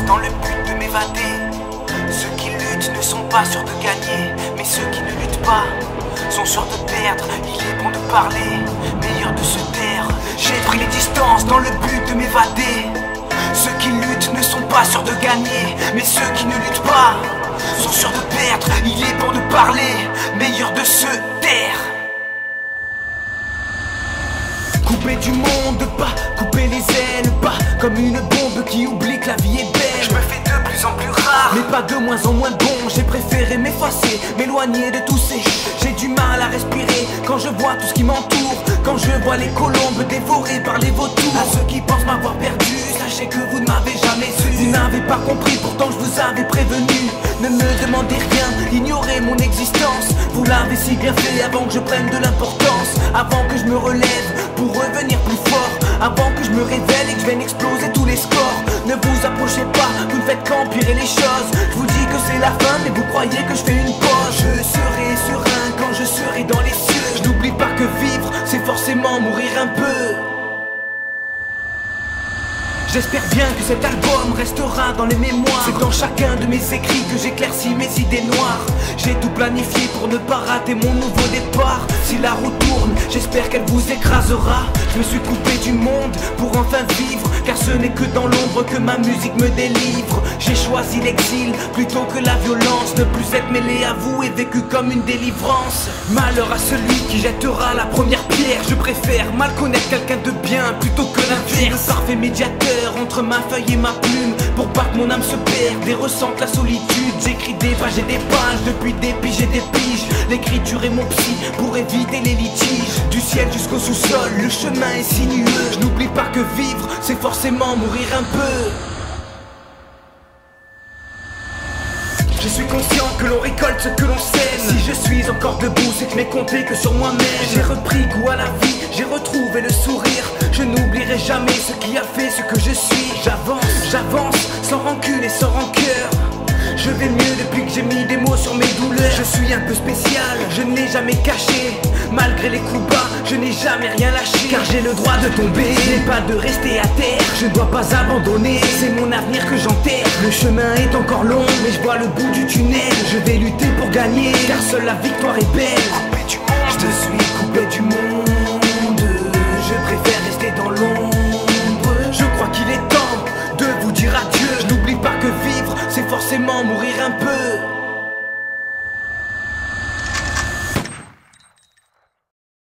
distance dans le but de m'évader. Ceux qui luttent ne sont pas sûrs de gagner, mais ceux qui ne luttent pas sont sûrs de perdre. Il est bon de parler, meilleur de se taire. J'ai pris les distances dans le but de m'évader. Ceux qui luttent ne sont pas sûrs de gagner, mais ceux qui ne luttent pas sont sûrs de perdre. Il est bon de parler, meilleur de se taire. Couper du monde, pas couper les ailes, pas comme une bombe qui oublie que la vie est belle. Je me fais de plus en plus rare, mais pas de moins en moins bon. J'ai préféré m'effacer, m'éloigner de tous ces. J'ai du mal à respirer quand je vois tout ce qui m'entoure. Quand je vois les colombes dévorées par les vautours. À ceux qui pensent m'avoir perdu, sachez que vous ne m'avez jamais su. Vous n'avez pas compris, pourtant je vous avais prévenu. Ne me demandez rien, ignorez mon existence. Vous l'avez si bien fait avant que je prenne de l'importance. Avant que je me relève pour revenir plus fort. Avant que je me révèle et que je vienne exploser tous les scores. Ne vous approchez pas, vous ne faites qu'empirer les choses. Je vous dis que c'est la fin, mais vous croyez que je fais une pause. Je serai serein quand je serai dans les cieux. Je n'oublie pas que vivre, c'est forcément mourir un peu. J'espère bien que cet album restera dans les mémoires. C'est dans chacun de mes écrits que j'éclaircis mes idées noires. J'ai tout planifié pour ne pas rater mon nouveau départ. Si la roue tourne, j'espère qu'elle vous écrasera. Je me suis coupé du monde pour enfin vivre, car ce n'est que dans l'ombre que ma musique me délivre. J'ai choisi l'exil plutôt que la violence. Ne plus être mêlé à vous et vécu comme une délivrance. Malheur à celui qui jettera la première pierre. Je préfère mal connaître quelqu'un de bien plutôt que l'inverse. Le parfait médiateur entre ma feuille et ma plume, pour pas que mon âme se perde et ressente la solitude. J'écris des pages et des pages, depuis des piges et des piges. L'écriture est mon psy pour éviter les litiges. Du ciel jusqu'au sous-sol, le chemin est sinueux. Je n'oublie pas que vivre, c'est forcément mourir un peu. Je suis conscient que l'on récolte ce que l'on sème. Si je suis encore debout, c'est que je n'ai compté que sur moi-même. J'ai repris goût à la vie, j'ai retrouvé le sourire. Je n'oublierai jamais ce qui a fait ce que je suis. J'avance, sans rancune et sans rancœur. Je vais mieux depuis que j'ai mis des mots sur mes douleurs. Je suis un peu spécial, je ne l'ai jamais caché. Malgré les coups bas, je n'ai jamais rien lâché. Car j'ai le droit de tomber, je n'ai pas de rester à terre. Je ne dois pas abandonner, c'est mon avenir que j'enterre. Le chemin est encore long, mais je vois le bout du tunnel. Je vais lutter pour gagner, car seule la victoire est belle.